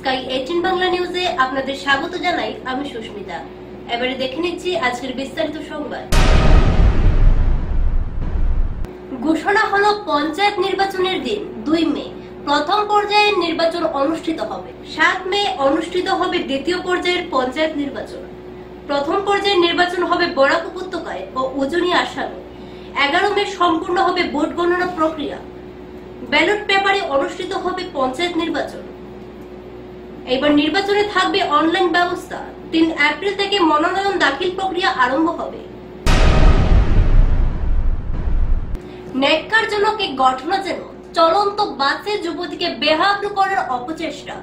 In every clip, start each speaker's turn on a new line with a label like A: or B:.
A: Sky 18 Bangla নিউজে আপনাদের স্বাগত জানাই আমি সুস্মিতা। এবারে দেখে নিচ্ছি আজকের বিস্তারিত সংবাদ। ঘোষণা হলো পঞ্চায়েত নির্বাচনের দিন 2 মে প্রথম পর্যায়ের নির্বাচন অনুষ্ঠিত হবে। 7 মে অনুষ্ঠিত হবে দ্বিতীয় পর্যায়ের পঞ্চায়েত নির্বাচন। প্রথম পর্যায়ের নির্বাচন হবে বরাক উপত্যকায় ও উজনি আসামে। 11 মে সম্পূর্ণ হবে ভোট গণনা প্রক্রিয়া। ব্যালট পেপারে অনুষ্ঠিত হবে পঞ্চায়েত নির্বাচন। এবার নির্বাচনে থাকবে অনলাইন ব্যবস্থা। 3 এপ্রিল থেকে মনোনয়ন দাখিল প্রক্রিয়া আরম্ভ হবে। ন্যাক্কারজনক এই ঘটনা যেন চলন্ত বাসে যুবতীকে বেহায়াপূর্ণ করার অপচেষ্টা।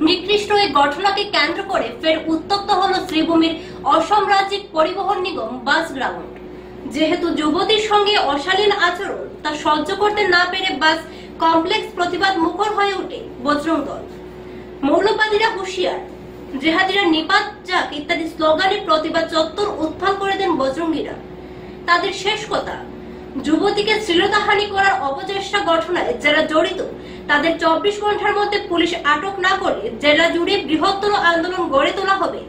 A: নিকৃষ্ট এই ঘটনাকে কেন্দ্র করে ফের উত্তপ্ত হলো শ্রীভূমির অসম রাজ্যিক পরিবহন নিগম বাস গ্রাউন্ড। যেহেতু যুবতীর সঙ্গে অশালীন আচরণ তা সহ্য করতে না পেরে বাস কমপ্লেক্স প্রতিবাদ মুখর হয়ে ওঠে বজরং দল। মৌলবাদীরা হুঁশিয়ার, জেহাদিরা নিপাত যাক ইত্যাদি স্লোগানে প্রতিবাদ চত্বর উত্থান করে দেন বজরঙ্গীরা। তাদের শেষ কথা, যুবতীকে শ্লীলতাহানি করার অপচেষ্টা ঘটনায় যারা জড়িত তাদের 24 ঘন্টার মধ্যে পুলিশ আটক না করে জেলা জুড়ে বৃহত্তর আন্দোলন গড়ে তোলা হবে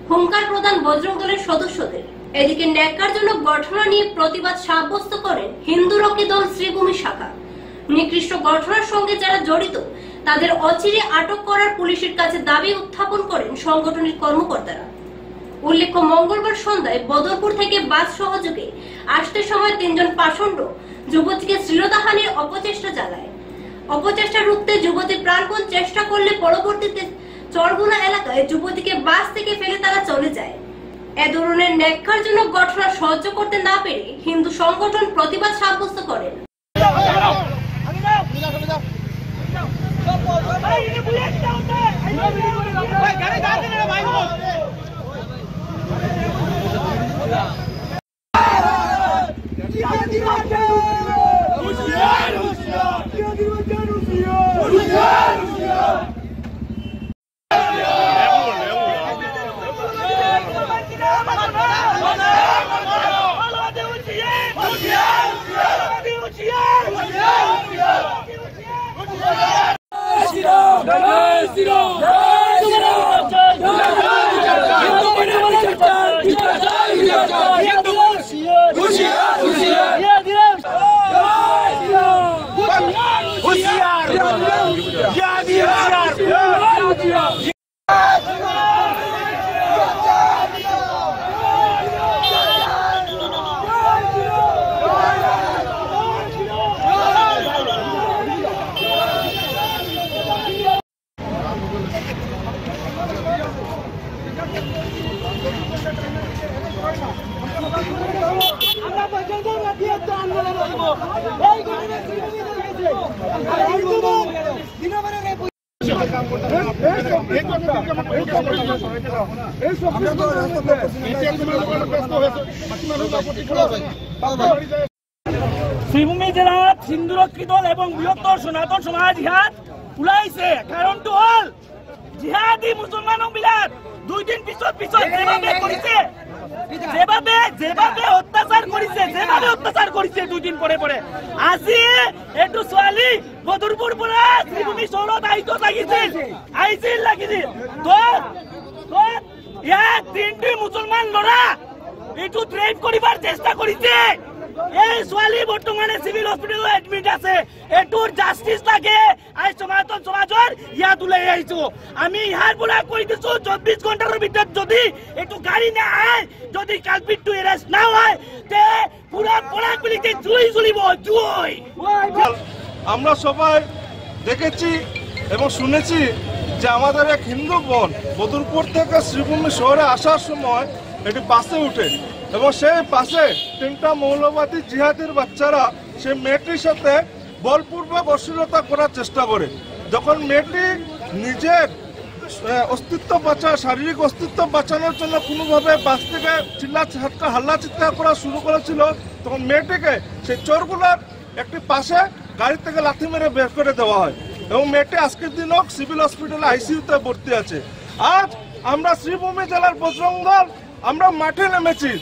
A: হুঙ্কার প্রদান বজরং দলের সদস্যদের। এদিকে ন্যাক্কারজনক ঘটনা নিয়ে প্রতিবাদ সাব্যস্ত করেন হিন্দু রক্ষী দল শ্রীভূমি শাখা। নিকৃষ্ট ঘটনার সঙ্গে যারা জড়িত তাদের অচিরে আটক করার পুলিশের কাছে দাবি উত্থাপন করেন সংগঠনের কর্মকর্তারা। উল্লেখ্য, মঙ্গলবার সন্ধ্যায় বদরপুর থেকে বাস সহযোগে আসতে সময় 3 জন পাষণ্ড যুবতীকে শ্লীলতাহানির অপচেষ্টা চালায়। অপচেষ্টা রুখতে যুবতী প্রাণপণ চেষ্টা করলে পরবর্তীতে চরগুনা এলাকায় যুবতীকে বাস থেকে ফেলে তারা চলে যায়। এ ধরনের ন্যাক্কারজনক ঘটনা সহ্য করতে না পেরে হিন্দু সংগঠন প্রতিবাদ সাব্যস্ত করেন।
B: শ্রীভূমি জেলাত হিন্দু রক্ষী দল এবং বৃহত্তর সনাতন সমাজ ইহাত ওলাইছে। কারণটো হল জিহাদি মুসলমান বিলাত 2 দিন পিছত যেভাবে কৰিছে, যেভাবে অত্যাচার কৰিছে 2 দিন পরে আজি এইটো ছোৱালী বদরপুর পৰা শ্রীভূমি চহৰত আহিছিল তো ইয়াত 3টি মুসলমান ল'ৰা এইটো ট্ৰেড কৰিবাৰ চেষ্টা কৰিছে। এই ছোৱালী বৰ্তমানে সিভিল হস্পিটেলত এডমিট আছে। এটোৰ জাস্টিস লাগে। আই সনাতন সমাজৰ ইয়াত ওলাই আহিছো। আমি ইয়াৰ পৰা কৈ দিছো 24 ঘণ্টাৰ ভিতৰত যদি এইটো গাড়ী না আয়, যদি কালপিটটো এরেস্ট না হয় তে পুরা পড়াগুলিতে জ্বলিব।
C: আমরা সবাই দেখেছি এবং শুনেছি যে আমাদের এক হিন্দু বোন বদরপুর থেকে শ্রীভূমি শহরে আসার সময় এটি বাসে উঠে এবং সেই বাসে 3টা মৌলবাদী জিহাদির বাচ্চারা সেই মেয়েটির সাথে বলপূর্বক অশ্লীলতা করার চেষ্টা করে। যখন মেয়েটি নিজের অস্তিত্ব শারীরিক অস্তিত্ব বাঁচানোর জন্য কোনোভাবে বাস থেকে হাল্লা চিৎকার করা শুরু করেছিল, তখন মেয়েটিকে সেই চোরগুলোর একটি পাশে গাড়ি থেকে লাথি মেরে বের করে দেওয়া হয় এবং মেয়েটি আজকের দিনও সিভিল হসপিটালে আইসিইউতে ভর্তি আছে। আজ আমরা শ্রীভূমি জেলার বজরং দল আমরা মাঠে নেমেছি।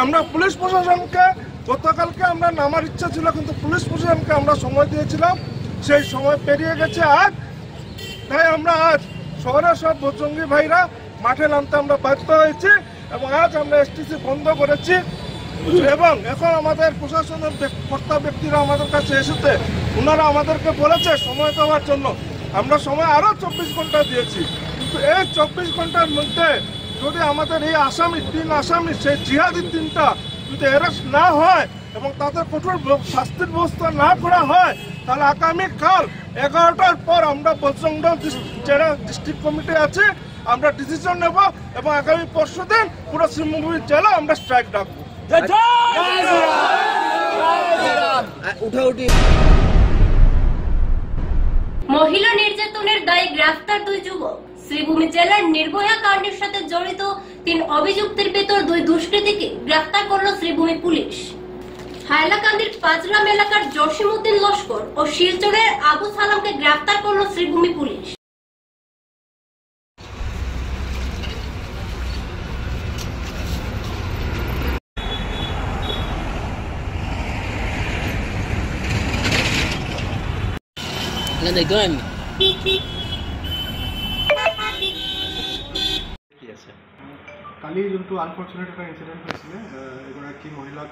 C: আমরা পুলিশ প্রশাসনকে গতকালকে আমরা নামার ইচ্ছা ছিল, কিন্তু পুলিশ প্রশাসনকে আমরা সময় দিয়েছিলাম, সেই সময় পেরিয়ে গেছে আজ। তাই আমরা আজ শহরের সব ভোটজঙ্গি ভাইরা মাঠে নামতে আমরা বাধ্য হয়েছি এবং আজ আমরা এসটিসি বন্ধ করেছি। এবং এখন আমাদের প্রশাসনের কর্তা ব্যক্তিরা আমাদের কাছে এসেছে, ওনারা আমাদেরকে বলেছে সময় দেওয়ার জন্য। আমরা সময় আরও 24 ঘন্টা দিয়েছি, কিন্তু এই 24 ঘন্টার মধ্যে যদি আমাদের এই আসামি 3 আসামি সেই জিহাদি 3টা যদি অ্যারেস্ট না হয় এবং তাদের কঠোর শাস্তির ব্যবস্থা না করা হয়, তাহলে আগামীকাল 11টার পর আমরা বজরংদল যারা ডিস্ট্রিক্ট কমিটি আছে আমরা ডিসিশন নেব এবং আগামী পরশুদিন পুরো শ্রীমঙ্গল জেলা আমরা স্ট্রাইক ডাকবো।
A: মহিলা নির্যাতনের দায়ে গ্রেফতার 2 যুবক। শ্রীভূমি জেলার নির্ভয়া কাণ্ডের সাথে জড়িত 3 অভিযুক্তের ভেতর 2 দুষ্কৃতীকে গ্রেফতার করল শ্রীভূমি পুলিশ। হাইলাকান্দির পাঁচগ্রাম এলাকার জসিমউদ্দিন লস্কর ও শিলচরের আবু সালামকে গ্রেফতার করল শ্রীভূমি পুলিশ।
D: কালি যোনটো আনফৰ্চুনেট এটা ইনচিডেণ্ট হৈছিলে, এগৰাকী মহিলাক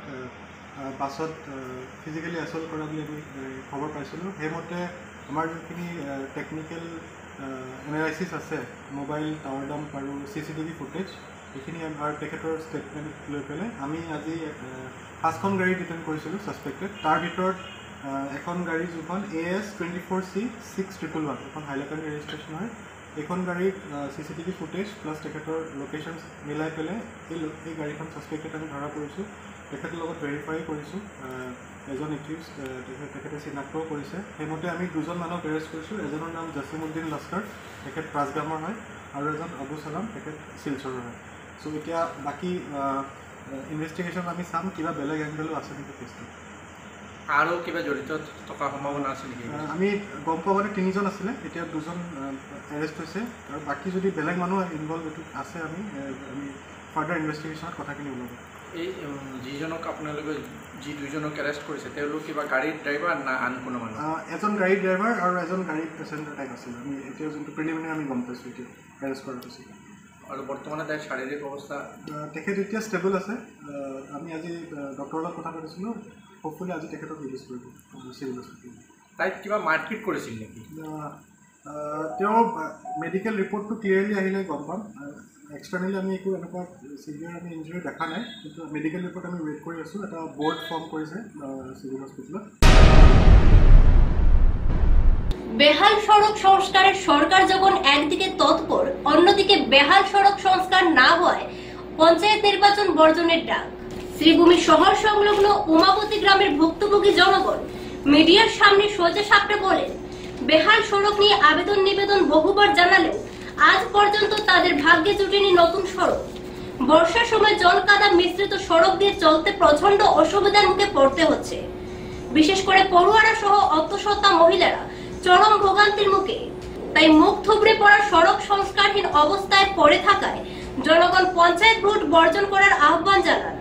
D: বাছত ফিজিকেলি এছল্ট কৰা বুলি আমি খবৰ পাইছিলোঁ। সেইমতে আমাৰ যোনখিনি টেকনিকেল এনালাইচিছ আছে, মোবাইল টাৱাৰ ডাম্প আৰু CCTV ফুটেজ, এইখিনি আমাৰ তেখেতৰ ষ্টেটমেণ্ট লৈ পেলাই আমি আজি 5খন গাড়ী ডিটেইন কৰিছিলোঁ ছাছপেক্টেড। তাৰ ভিতৰত এখন গাড়ী যোনখন AS 24C 6111 এখন হাইলাকান্দি ৰেজিষ্ট্ৰেশ্যন হয়। এইখন গাড়ীত CCTV ফুটেজ প্লাছ তেখেতৰ লোকেশ্যন মিলাই পেলাই এই গাড়ীখন ছাছপেক্টেড আমি ধৰা পৰিছোঁ। তেখেতৰ লগত ভেৰিফাই কৰিছোঁ, এজন একিউজ তেখেতে চিনাক্তও কৰিছে। সেইমতে আমি 2জন মানুহক এৰেষ্ট কৰিছোঁ। এজনৰ নাম জছিমউদ্দিন লস্কৰ, তেখেত পাঁচগ্ৰামৰ হয়, আৰু এজন আবু সালাম, তেখেত শিলচৰৰ হয়। চ' এতিয়া বাকী ইনভেষ্টিগেশ্যন আমি চাম কিবা বেলেগ এংগেলো আছে নেকি কেছটো,
E: আৰু কিবা জড়িত থকাৰ সম্ভাৱনা আছে নেকি?
D: আমি গম পোৱা মানে 3জন আছিলে, এতিয়া 2জন এৰেষ্ট হৈছে, আৰু বাকী যদি বেলেগ মানুহ ইনভলভ এইটো আছে আমি ফাৰ্ডাৰ ইনভেষ্টিগেশ্যনত কথাখিনি ওলাব।
E: এই যিজনক আপোনালোকে যি 2জনক এৰেষ্ট কৰিছে তেওঁলোক কিবা গাড়ীৰ ড্ৰাইভাৰ না আন কোনো মানুহ?
D: এজন গাড়ীৰ ড্ৰাইভাৰ আৰু এজন গাড়ীৰ পেচেঞ্জাৰ টাইপ আছিল। আমি এতিয়া যোনটো প্ৰিলিমিনাৰী আমি গম পাইছোঁ এতিয়া এৰেষ্ট কৰাৰ পিছত।
E: আৰু বৰ্তমানে তাইৰ শাৰীৰিক অৱস্থা?
D: তেখেত এতিয়া ষ্টেবল আছে। আমি আজি ডক্টৰৰ লগত কথা পাতিছিলোঁ, হোপফুলি আজি তেখেতক ৰিলিজ কৰিব চিভিল হস্পিটেল।
E: তাইক কিবা মাৰপিট কৰিছিল নেকি?
D: তেওঁৰ মেডিকেল ৰিপৰ্টটো ক্লিয়াৰলি আহিলে গম পাম। এক্সটাৰ্নেলি আমি একো এনেকুৱা চিভিয়াৰ আমি ইঞ্জুৰি দেখা নাই, কিন্তু মেডিকেল ৰিপৰ্ট আমি ৱেইট কৰি আছোঁ। এটা বৰ্ড ফৰ্ম কৰিছে চিভিল হস্পিটেলত।
A: বেহাল সড়ক সংস্কারের সরকার যখন একদিকে তৎপর, অন্যদিকে বেহাল সড়ক সংস্কার না হওয়ায় পঞ্চায়েত নির্বাচন বর্জনের ডাক। শ্রীভূমি শহর সংলগ্ন উমাপতি গ্রামের ভুক্তভোগী জনগণ মিডিয়ার সামনে সোজা সাপটে বলেন, বেহাল সড়ক নিয়ে আবেদন নিবেদন বহুবার জানালেও আজ পর্যন্ত তাদের ভাগ্যে জুটেনি নতুন সড়ক। বর্ষার সময় জল কাদা মিশ্রিত সড়ক দিয়ে চলতে প্রচন্ড অসুবিধার মুখে পড়তে হচ্ছে। বিশেষ করে পড়ুয়ারা সহ অন্তঃসত্ত্বা মহিলারা চরম ভোগান্তির মুখে। তাই মুখ থুবড়ে পড়া সড়ক সংস্কারহীন অবস্থায় পড়ে থাকায় জনগণ পঞ্চায়েত ভোট বর্জন করার আহ্বান জানান।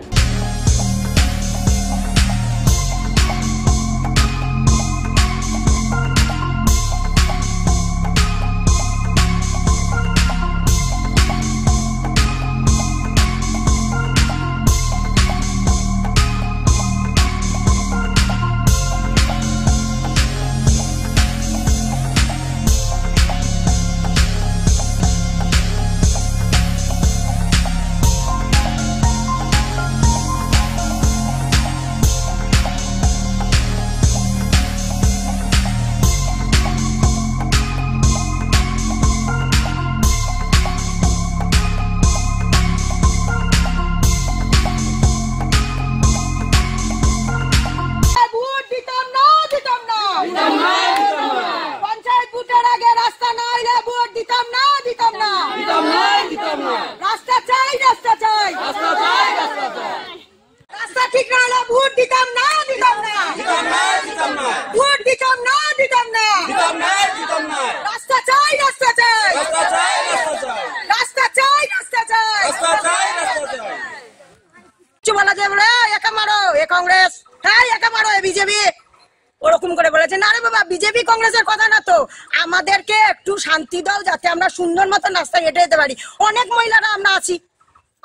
F: কথা না তো, আমাদেরকে একটু শান্তি দাও যাতে আমরা সুন্দর মতো রাস্তায় হেঁটে যেতে পারি। অনেক মহিলারা আমরা আছি,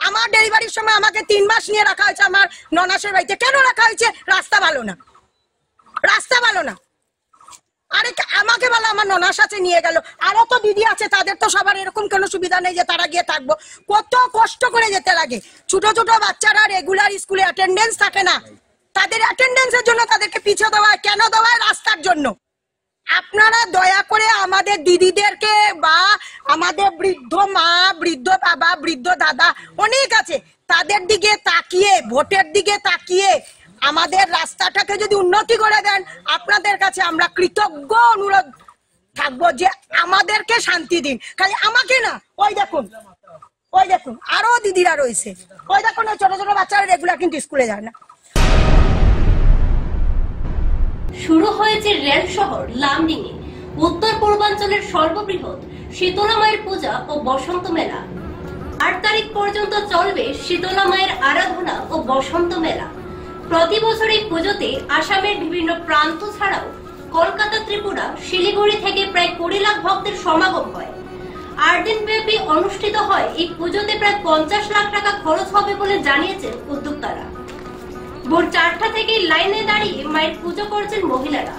F: আমার ডেলিভারির সময় আমাকে 3 মাস নিয়ে রাখা হয়েছে আমার ননাসের বাড়িতে। কেন রাখা হয়েছে? রাস্তা ভালো না, রাস্তা ভালো না। আরে আমাকে বলো আমার ননার সাথে নিয়ে গেল, আরো তো দিদি আছে, তাদের তো সবার এরকম কোনো সুবিধা নেই যে তারা গিয়ে থাকবো। কত কষ্ট করে যেতে লাগে। ছোট ছোট বাচ্চারা রেগুলার স্কুলে অ্যাটেন্ডেন্স থাকে না, তাদের অ্যাটেন্ডেন্সের জন্য তাদেরকে পিছিয়ে দেওয়া হয়। কেন দেওয়া হয়? রাস্তার জন্য। আপনারা দয়া করে আমাদের দিদিদেরকে বা আমাদের বৃদ্ধ মা, বৃদ্ধ বাবা, বৃদ্ধ দাদা অনেক আছে, তাদের দিকে তাকিয়ে, ভোটের দিকে তাকিয়ে আমাদের রাস্তাটাকে যদি উন্নতি করে দেন, আপনাদের কাছে আমরা কৃতজ্ঞ অনুরোধ থাকবো যে আমাদেরকে শান্তি দিন। খালি আমাকে না, ওই দেখুন, ওই দেখুন আরো দিদিরা রয়েছে, ওই দেখুন ওই ছোট ছোট বাচ্চারা রেগুলার কিন্তু স্কুলে যায় না।
A: শুরু হয়েছে রেল শহর লামডিংয়ে উত্তর পূর্বাঞ্চলের সর্ববৃহৎ শীতলা মায়ের পূজা ও বসন্ত মেলা। 8 তারিখ পর্যন্ত চলবে শীতলা মায়ের আরাধনা ও বসন্ত মেলা। প্রতি বছর এই পুজোতে আসামের বিভিন্ন প্রান্ত ছাড়াও কলকাতা, ত্রিপুরা, শিলিগুড়ি থেকে প্রায় 20 লাখ ভক্তের সমাগম হয়। 8 দিন ব্যাপী অনুষ্ঠিত হয় এই পুজোতে প্রায় 50 লাখ টাকা খরচ হবে বলে জানিয়েছেন উদ্যোক্তারা। ভোর 4টা থেকে লাইনে দাঁড়িয়ে মায়ের পুজো করছেন মহিলারা।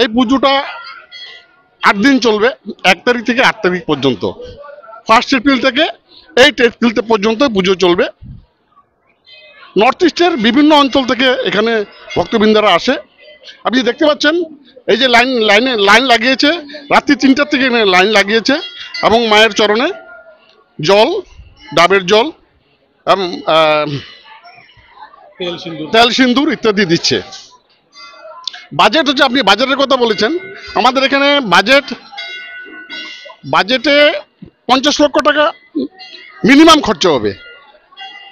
G: এই পুজোটা 8 দিন চলবে, 1 তারিখ থেকে 8 তারিখ পর্যন্ত। 1 এপ্রিল থেকে 8 এপ্রিল পর্যন্ত পুজো চলবে। নর্থ ইস্টের বিভিন্ন অঞ্চল থেকে এখানে ভক্তবৃন্দরা আসে। আপনি দেখতে পাচ্ছেন এই যে লাইন লাগিয়েছে, রাত্রি 3টা থেকে লাইন লাগিয়েছে এবং মায়ের চরণে জল, ডাবের জল, তেল সিন্দুর ইত্যাদি দিচ্ছে। বাজেট হচ্ছে, আপনি বাজেটের কথা বলেছেন, আমাদের এখানে বাজেটে 50 লক্ষ টাকা মিনিমাম খরচা হবে,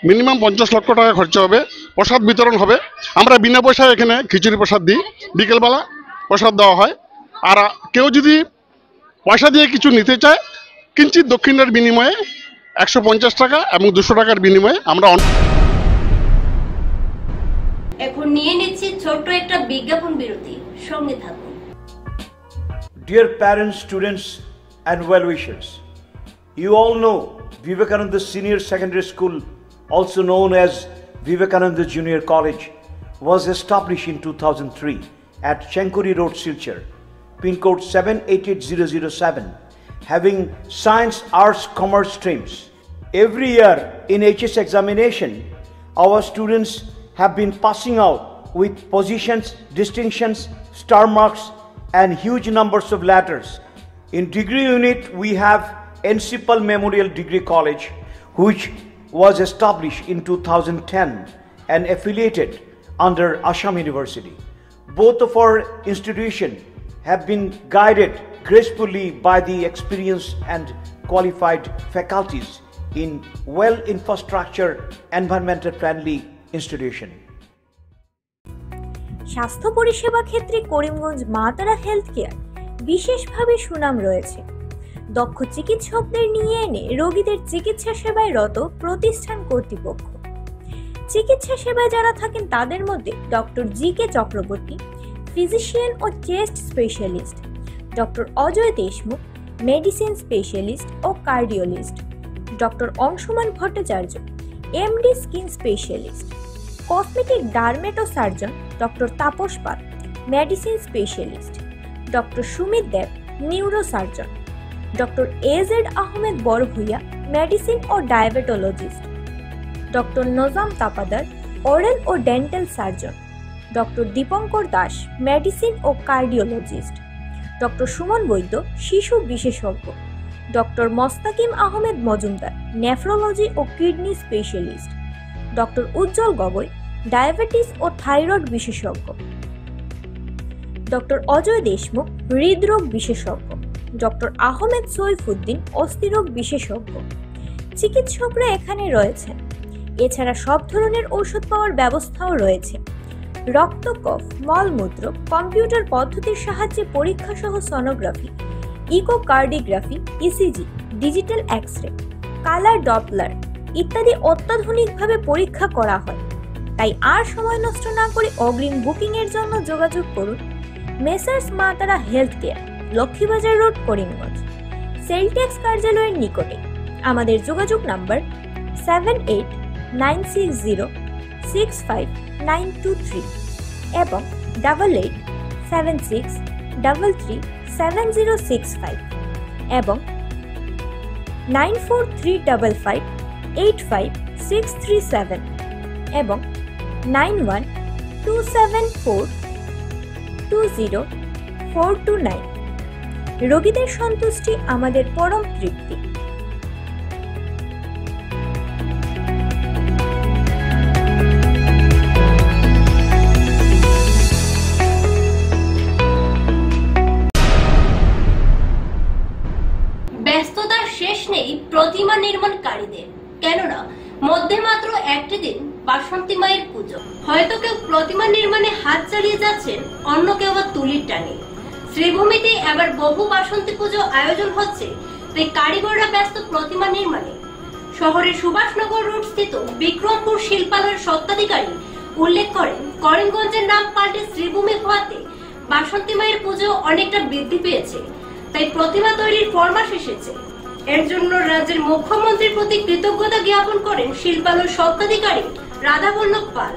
G: মিনিমাম 50 লক্ষ টাকা খরচা হবে। প্রসাদ বিতরণ হবে, আমরা বিনা পয়সায় এখানে খিচুড়ি প্রসাদ দিই, বিকেলবেলা প্রসাদ দেওয়া হয়। আর কেউ যদি পয়সা দিয়ে কিছু নিতে চায়, কিঞ্চিত দক্ষিণের বিনিময়ে 150 টাকা এবং 200 টাকার বিনিময়ে আমরা।
A: এখন নিয়ে নিচ্ছি ছোট্ট একটা বিজ্ঞাপন বিরতি, সঙ্গে থাকুন।
H: Dear parents, students and well-wishers, you all know Vivekananda Senior Secondary School, also known as Vivekananda Junior College, was established in 2003 at Chenkuri Road, Silchar, pin code 788007, having science, arts, commerce streams. Every year in HS examination, our students have been passing out with positions, distinctions, star marks and huge numbers of letters. In degree unit, we have Encipal Memorial Degree College, which was established in 2010 and affiliated under Assam University. Both of our institutions have been guided gracefully by the experienced and qualified faculties in well-infrastructure, environmental friendly institution.
I: স্বাস্থ্য পরিষেবা ক্ষেত্রে করিমগঞ্জ মা তারা health care বিশেষভাবে সুনাম রয়েছে। দক্ষ চিকিৎসকদের নিয়ে এনে রোগীদের চিকিৎসা সেবায় রত প্রতিষ্ঠান কর্তৃপক্ষ। চিকিৎসা সেবায় যারা থাকেন তাদের মধ্যে ডক্টর জি.কে. চক্রবর্তী, ফিজিশিয়ান ও chest specialist, doctor Ajay Deshmukh, medicine specialist ও cardiologist, doctor Anshuman Bhattacharya, MD skin specialist, cosmetic dermato surgeon doctor Tapas Pal, medicine specialist, doctor Sumit Deb, neuro surgeon, doctor A Z Ahmed Barbhuiya, medicine ও diabetologist, doctor Nazam Tapadar, oral ও dental surgeon, doctor Dipankar Das, medicine ও cardiologist, doctor Suman Baidya, শিশু বিশেষজ্ঞ, doctor Mostakim Ahmed Majumdar, nephrology ও kidney specialist, doctor উজ্জ্বল Gogoi, diabetes ও thyroid বিশেষজ্ঞ, doctor Ajay Deshmukh, হৃদরোগ বিশেষজ্ঞ, doctor Ahmed Saifuddin, অস্থিরোগ বিশেষজ্ঞ। চিকিৎসকরা এখানে রয়েছেন। এছাড়া সব ধরনের ঔষধ পাওয়ার ব্যবস্থাও রয়েছে। রক্ত, কফ, মলমূত্র, কম্পিউটার পদ্ধতির সাহায্যে পরীক্ষা সহ sonography, echocardiography, ECG, digital x-ray, colour Doppler ইত্যাদি অত্যাধুনিকভাবে পরীক্ষা করা হয়। তাই আর সময় নষ্ট না করে অগ্রিম বুকিং এর জন্য যোগাযোগ করুন মেসার্স মা তারা health care, Laxmibazar road, Karimganj, Celtex কার্যালয়ের নিকটে। আমাদের যোগাযোগ নাম্বার 7896065923 এবং 8876337065 এবং 9435585637 এবং 9127420429। রোগীদের সন্তুষ্টি আমাদের পরম তৃপ্তি।
A: ব্যস্ততার শেষ নেই প্রতিমা নির্মাণকারীদের, কেননা মধ্যে মাত্র একটি দিন বাসন্তী মায়ের পুজো। হয়তো কেউ প্রতিমা নির্মাণে হাত চালিয়ে যাচ্ছেন, অন্য কেউ বা তুলির টানে। শ্রীভূমিতে এবার বহু বাসন্তী পুজো আয়োজন হচ্ছে, তাই কারিগররা ব্যস্ত প্রতিমা নির্মাণে। শহরের সুভাষনগর রোড স্থিত বিক্রমপুর শিল্পালয়ের স্বত্বাধিকারী উল্লেখ করেন, করিমগঞ্জের নাম পাল্টে শ্রীভূমি হওয়াতে বাসন্তী মায়ের পুজো অনেকটা বৃদ্ধি পেয়েছে, তাই প্রতিমা তৈরির ফরমাশ এসেছে। এর জন্য রাজ্যের মুখ্যমন্ত্রীর প্রতি কৃতজ্ঞতা জ্ঞাপন করেন শিল্পালয় স্বত্বাধিকারী রাধাবল্লভ পাল।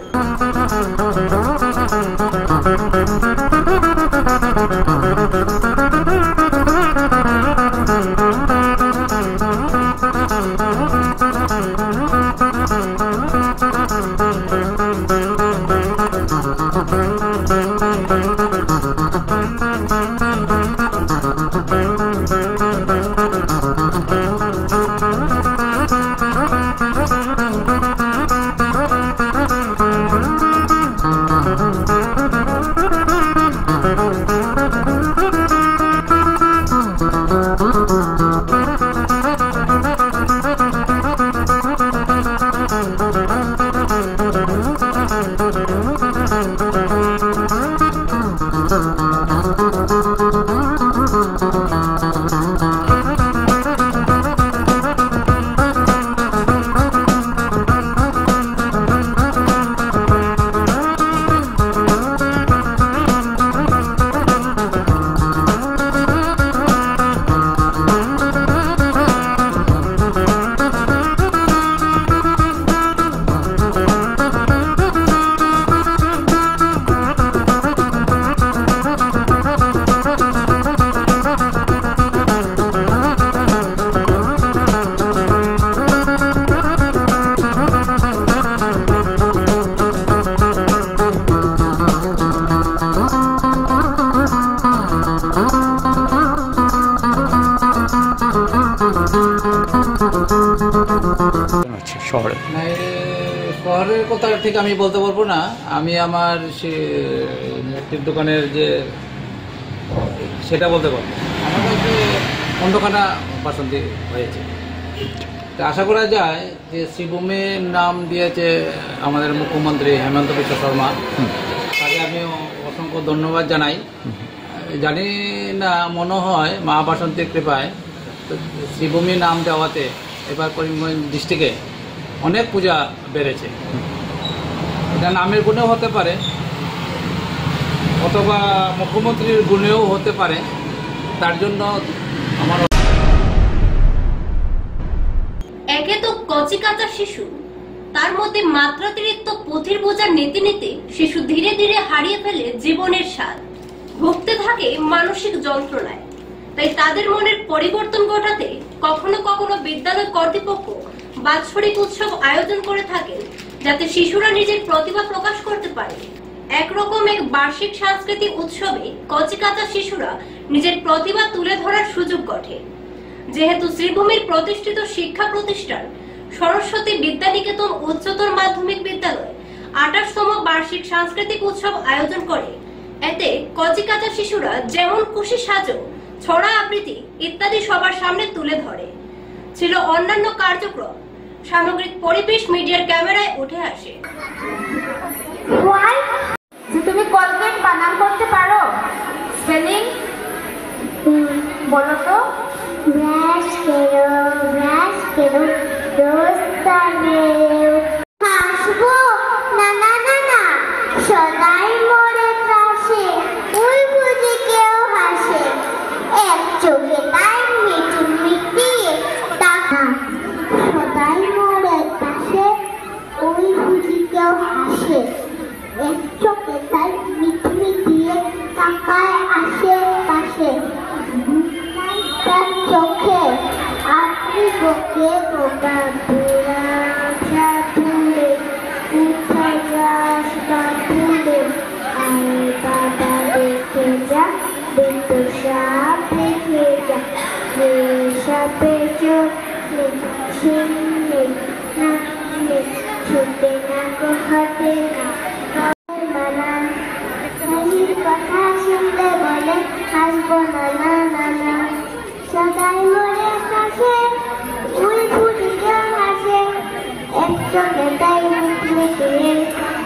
J: শহরের কথা ঠিক আমি বলতে পারবো না। আমি আমার সে মূর্তির দোকানের যে সেটা বলতে পারবো। আমার কাছে অন্ধখানা বাসন্তী হয়েছে। তা আশা করা যায় যে শ্রীভূমির নাম দিয়েছে আমাদের মুখ্যমন্ত্রী হেমন্ত বিশ্ব শর্মা, তাকে আমি অসংখ্য ধন্যবাদ জানাই। জানি না, মনে হয় মা বাসন্তীর কৃপায় শ্রীভূমি নাম দেওয়াতে এবার করিমগঞ্জ ডিস্ট্রিক্টে অনেক পূজা বেড়েছে। এটা নামের গুণেও হতে পারে অথবা মুখ্যমন্ত্রীর গুণেও হতে পারে। তার জন্য আমার
A: একে তো কচিকাঁচা শিশু, তার মধ্যে মাত্রাতিরিক্ত পুঁথির বোঝার নীতি নিতে শিশু ধীরে ধীরে হারিয়ে ফেলে জীবনের স্বাদ, ভুগতে থাকে মানসিক যন্ত্রণায়। তাই তাদের মনের পরিবর্তন ঘটাতে কখনো কখনো বিদ্যালয় কর্তৃপক্ষ বাৎসরিক উৎসব আয়োজন করে থাকেন, যাতে শিশুরা নিজের প্রতিভা প্রকাশ করতে পারে। একরকম এক বার্ষিক সাংস্কৃতিক উৎসবে কচিকাঁচা শিশুরা নিজের প্রতিভা তুলে ধরার সুযোগ ঘটে। যেহেতু শ্রীভূমির প্রতিষ্ঠিত শিক্ষা প্রতিষ্ঠান সরস্বতী বিদ্যানিকেতন উচ্চতর মাধ্যমিক বিদ্যালয় 28তম বার্ষিক সাংস্কৃতিক উৎসব আয়োজন করে, এতে কচিকাঁচা শিশুরা যেমন খুশি সাজো, ছড়া আবৃত্তি ইত্যাদি সবার সামনে তুলে ধরে। ছিল অন্যান্য কার্যক্রম, সামগ্রিক পরিবেশ মিডিয়ার ক্যামেরায় উঠে আসে।
K: তুমি কলগেট বানান করতে পারো? স্পেলিং বলো তো। হাসবো না না না না, সদাই মরে ত্রাসে, ওই বুঝি কেউ হাসে, এক চোখে তাই মিটি মিটি টাকা। সদাই মরে ত্রাসে, ওই বুঝি কেউ হাসে, এক চোখে তাই মিটি মিটি টাকায় আসে পাশে। তার চোখে আপনি বকে বোকা বুড়া সাধুরে, উঠাই রাস্তা তুলে, আরে বাবা দেখে যা, দেখো সাপ দেখে যা, যে সাপে চোখ নেই না নেই, ছুটে না গো হাতে না মানা। হাসির কথা শুনলে বলে হাসবো না না না না, সদাই মরে কাছে ওই বুঝি কেউ হাসে, এক চোখে তাই মিটমিটে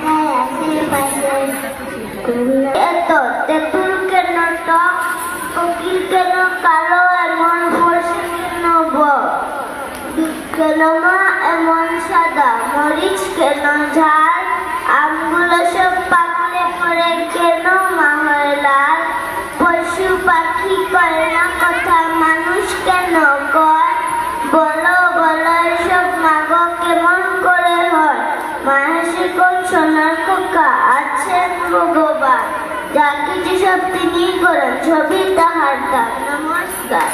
K: তাই আসে পাশে। এত তেঁতুল কেন টক, কোকিল কেন কালো, এমন প্রশ্ন দুধ কেন মা এমন সাদা, মরিচ কেন ঝাল, আমগুলো সব পাকলে পরে কেন মা হয় লাল, পশু পাখি কয় না কথা, মানুষ কেন কয়, বলো বলো সব মাগো কেমন করে হয়। মা হাসি কোন সোনার খোকা আছেন ভগবান, যা কিছু সব তিনি করেন, ছবি তাহার দান। নমস্কার।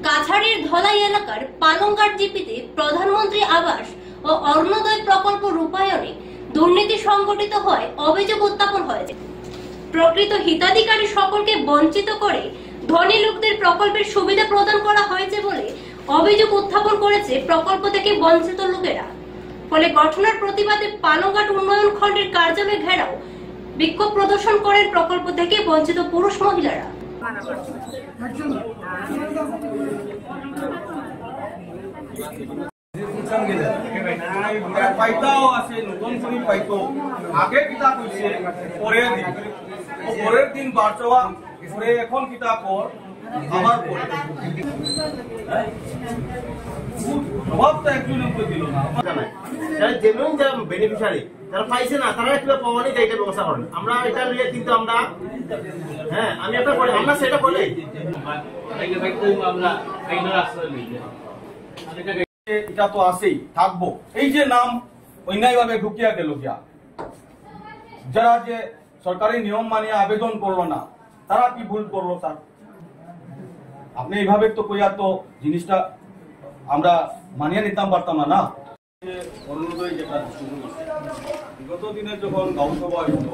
A: কাছাড়ের ধলাই এলাকার পালংঘাট জিপিতে প্রধানমন্ত্রী আবাস ও অরুণোদয় প্রকল্প রূপায়ণে দুর্নীতি সংগঠিত হয় অভিযোগ উত্থাপন হয়েছে। প্রকৃত হিতাধিকারী সকলকে বঞ্চিত করে ধনী লোকদের প্রকল্পের সুবিধা প্রদান করা হয়েছে বলে অভিযোগ উত্থাপন করেছে প্রকল্প থেকে বঞ্চিত লোকেরা। ফলে ঘটনার প্রতিবাদে পালংঘাট উন্নয়ন খণ্ডের কার্যালয় ঘেরাও বিক্ষোভ প্রদর্শন করেন প্রকল্প থেকে বঞ্চিত পুরুষ মহিলারা।
L: পাইতাও আছে, নতুন করে পাইতো, আগে কিতা কইছে পরের দিন বারচোয়া পরে, এখন কিতা কর আবার পরে। জবাবটা একজনে দিল না।
M: জেনুইন যারা বেনিফিশিয়ারি যারা পাইছে না, তারা একটু পাওয়ানি এটা ব্যবস্থা করেন। আমরা এটা নিয়ে কিন্তু আমরা আমি একটা করে আমরা সেটা বলে
L: এটা তো আছেই থাকবো। এই যে নাম অন্যায়ভাবে ঢুকিয়া গেল গিয়া, যারা যে সরকারি নিয়ম মানিয়ে আবেদন করলো না, তারা কি ভুল করলো স্যার? আপনি এইভাবে তো কইয়া তো জিনিসটা আমরা মানিয়ে নিতাম পারতাম না। অরুণোদয় যেটা বিগত দিনে যখন গাঁও সভা হইত,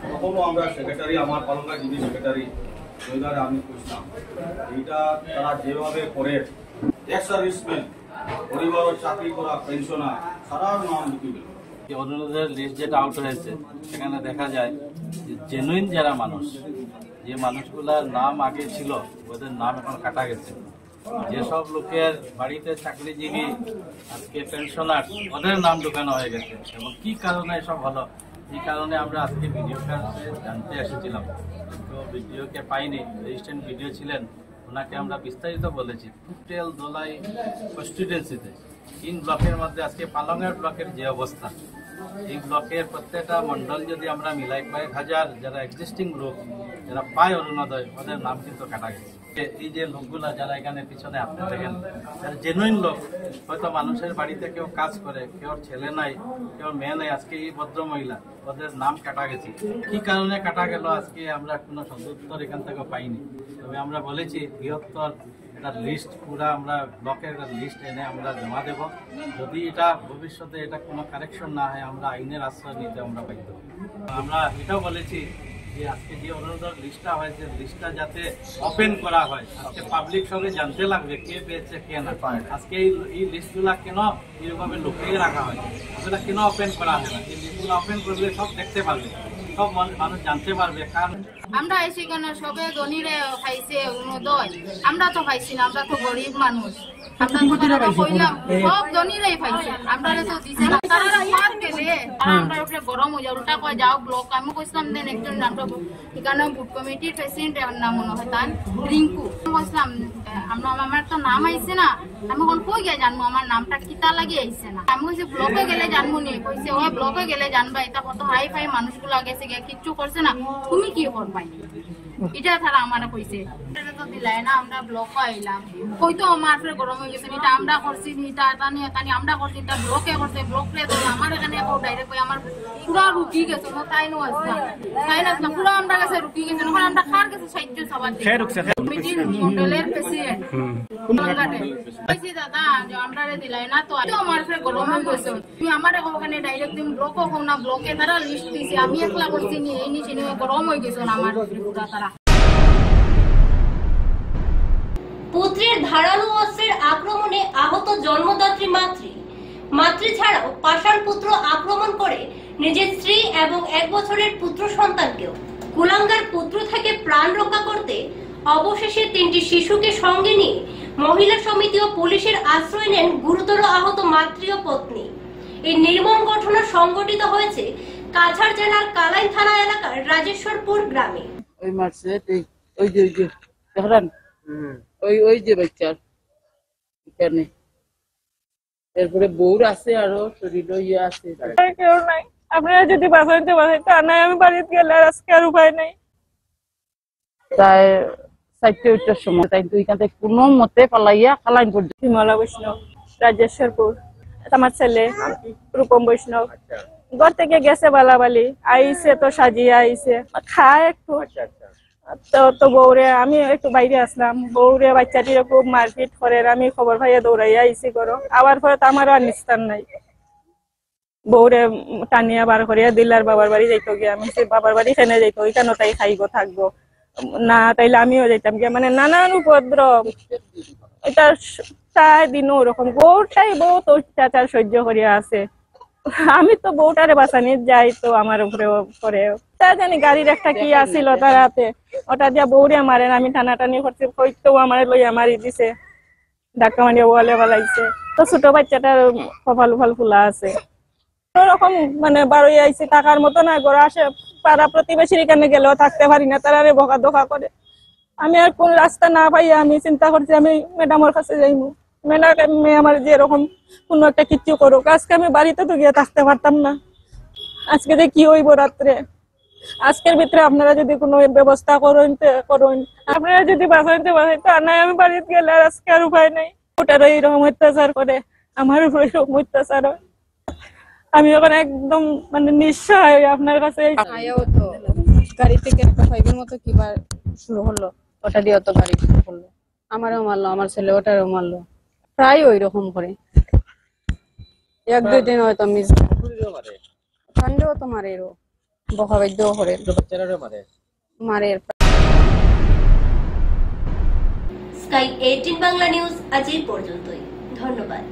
L: তখনও আমরা সেক্রেটারি, আমার পালংঘাট জিবি সেক্রেটারি জয়দারে আমি কইতাম, এইটা তারা যেভাবে করে এক্স সার্ভিসম্যান, পরিবারের চাকরি করা পেনশনার সারার নাম লিখে গেল।
J: অরুণোদয়ের লিস্ট যেটা আউট হয়েছে, সেখানে দেখা যায় যে জেনুইন যারা মানুষ, যে মানুষগুলার নাম আগে ছিল, ওদের নাম এখন কাটা গেছে। যেসব লোকের বাড়িতে চাকরিজীবী, আজকে পেনশনার, ওদের নাম ঢুকানো হয়ে গেছে। এবং কি কারণে এসব হলো
N: এই কারণে আমরা আজকে ভিডিও কাছে জানতে এসেছিলাম, কিন্তু ভিডিওকে পাইনি। রেজিস্ট্যান্ট ভিডিও ছিলেন, ওনাকে আমরা বিস্তারিত বলেছি। টোটাল দোলাই কনস্টিটুয়েন্সিতে 3 ব্লকের মধ্যে আজকে পালংঘাট ব্লকের যে অবস্থা, এই ব্লকের প্রত্যেকটা মন্ডল যদি আমরা মিলাই কয়েক হাজার যারা এক্সিস্টিং লোক যারা পায় অরুণোদয়, ওদের নাম কিন্তু কাটা গেছে। এই যে লোকগুলা যারা এখানে পিছনে আপনি দেখেন, যারা জেনুইন লোক, হয়তো মানুষের বাড়িতে কেউ কাজ করে, কেউ ছেলে নাই, কেউ মেয়ে নাই, আজকে এই ভদ্র মহিলা, ওদের নাম কাটা গেছে। কি কারণে কাটা গেল আজকে আমরা কোনো সদুত্তর এখান থেকে পাইনি। তবে আমরা বলেছি বৃহত্তর একটা লিস্ট, পুরা আমরা ব্লকের একটা লিস্ট এনে আমরা জমা দেব। যদি এটা ভবিষ্যতে এটা কোনো কারেকশন না হয়, আমরা আইনের আশ্রয় নিতে আমরা বাধ্য। আমরা এটাও বলেছি যে আজকে যে অরুণোদয় লিস্টটা হয়েছে, লিস্টটা যাতে ওপেন করা হয়। আজকে পাবলিক সবে জানতে লাগবে কে পেয়েছে কে না পায়। আজকে এই লিস্টগুলা কেন এইভাবে লুকিয়ে রাখা হয়, সেটা কেন ওপেন করা হয় না? এই লিস্টগুলো ওপেন করলে সব দেখতে পারবে, সব মানুষ জানতে পারবে। কারণ
K: আমরা এসে কেন সবে ধনীরে খাইছে অরুণোদয়, আমরা তো খাইছি না, আমরা তো গরিব মানুষ। আমরা সব ধনীরাই পাইছে, আমরা তো দিছে না। তারা ইয়াদ গেলে আমরা উপরে গরম হয়ে যায়, উল্টা কয় যাও ব্লক। আমি কইছিলাম দেন একজন আমরা এখানে বুথ কমিটির প্রেসিডেন্ট নাম মনে হয় তার রিঙ্কু, কইছিলাম আমার তো নাম আইছে না, আমি এখন কই গিয়ে জানবো আমার নামটা কিতা লাগে আইছে না। আমি কইছি ব্লকে গেলে জানবো নি, কইছে ওই ব্লকে গেলে জানবা, এটা কত হাই ফাই মানুষগুলো গেছে গিয়ে কিচ্ছু করছে না, তুমি কি করবাই এটা তারা আমার কইছে। তো দিলাই না, আমরা ব্লক আইলাম, কই তো আমার ফের গরম হয়ে গেছে, এটা আমরা করছি নি, এটা তানি আমরা করছি, এটা ব্লকে করছে, ব্লকে তো আমার এখানে ডাইরেক্ট কই আমার পুরা রুকি গেছে না, তাই নো আসলাম, তাই না পুরা আমরা কাছে রুকি গেছে না। আমরা কার কাছে সাহায্য সবার কমিটির মন্ডলের প্রেসিডেন্ট কইছি দাদা যে আমরা দিলাই না, তো আমার ফের গরম হয়ে গেছে, তুমি আমার ওখানে ডাইরেক্ট তুমি ব্লক হও না, ব্লকে তারা লিস্ট দিছে, আমি একলা করছি নি, এই নিচে গরম হয়ে গেছে না আমার পুরা তারা।
A: পুত্রের ধারালো অস্ত্রের আক্রমণে আহত জন্মদাত্রী মাতৃ ছাড়াও পাষাণ পুত্র আক্রমণ করে নিজের স্ত্রী এবং 1 বছরের পুত্র সন্তানকেও। কুলাঙ্গার পুত্র থেকে প্রাণ রক্ষা করতে অবশেষে 3টি শিশুকে সঙ্গে নিয়ে মহিলা সমিতি ও পুলিশের আশ্রয় নেন গুরুতর আহত মাতৃ ও পত্নী। এই নির্মম ঘটনা সংঘটিত হয়েছে কাছাড় জেলার কালাইন থানা এলাকার রাজেশ্বরপুর গ্রামে।
O: ওই মারছে ওই যে দেখেন ওই যে বাচ্চার এখানে, এরপরে বউর আছে আরো শরীর ইয়ে আছে,
P: কেউ নাই। আপনারা যদি বাঁচাইতে তা নাই, আমি বাড়িতে গেলে আর আজকে আর উপায় নাই।
O: তাই 4টার সময় তাই ওইখান থেকে কোনো মতে পালাইয়া কালাইন পর্যন্ত।
P: হিমালয় বৈষ্ণব, রাজেশ্বরপুর। আমার ছেলে রূপম বৈষ্ণব ঘর থেকে গেছে বালাবালি, আইসে তো সাজিয়ে আইসে খায় একটু, তো বউরে আমি একটু বাইরে আসলাম, বউরে বাচ্চাটির খুব মারপিট করে, আমি খবর পাইয়া দৌড়াইয়া আইসি করো। আবার পরে তো আমারও আর নিস্তার নাই, বউরে টানিয়া বার করিয়া দিলার বাবার বাড়ি যাইতো গিয়ে। আমি সে বাবার বাড়ি খেনে যাইতো, ওইখানে তাই খাইবো থাকবো না, তাইলে আমিও যাইতাম গিয়ে, মানে নানান উপদ্রব। এটা 4 দিনও ওরকম বউটাই বহুত অত্যাচার সহ্য করিয়া আছে। আমি তো বউটারে বাঁচানি যাই, তো আমার উপরে করে তা জানি গাড়ির একটা কি আসিল তার হাতে, ওটা দিয়া বউরে মারেন। আমি টানাটানি করছি, কইতেও আমার লইয়া মারি দিছে, ধাক্কা মারিয়া ওয়ালে বালাইছে। তো ছোট বাচ্চাটার কপাল ফুলা আছে। ওরকম মানে বারোই আইসি থাকার মতো না, ঘরে আসে পাড়া প্রতিবেশীর এখানে গেলেও থাকতে পারি না, তারা বকা দোকা করে। আমি আর কোন রাস্তা না পাইয়া আমি চিন্তা করছি আমি ম্যাডামের কাছে যাইবো, ম্যাডাম আমার যে এরকম কোনো একটা কিচ্ছু করুক। আজকে আমি বাড়িতে তো গিয়ে থাকতে পারতাম না, আজকে যে কি হইব রাত্রে। আজকের ভিতরে আপনারা যদি কোনো ব্যবস্থা করুন, আপনারা যদি বাঁচাইতে আর নাই, আমি বাড়িতে গেলে আর আজকে আর উপায় নাই। ওটারও এইরকম অত্যাচার করে, আমার উপর এরকম অত্যাচার হয়। আমি ওখানে একদম মানে নিঃসহায় আপনার কাছে।
Q: গাড়ি থেকে একটা ফাইভের মতো কিবার শুরু হলো, ওটা দিয়ে অত গাড়ি শুরু করলো, আমারও মারলো, আমার ছেলে ওটারও মারলো, প্রায় ওই রকম করে। 1-2 দিন হয়তো মিস ঠান্ডেও তো মারে, বকা বাদ্যও করে মারে।
A: স্কাই 18 বাংলা নিউজ আজ এই পর্যন্তই, ধন্যবাদ।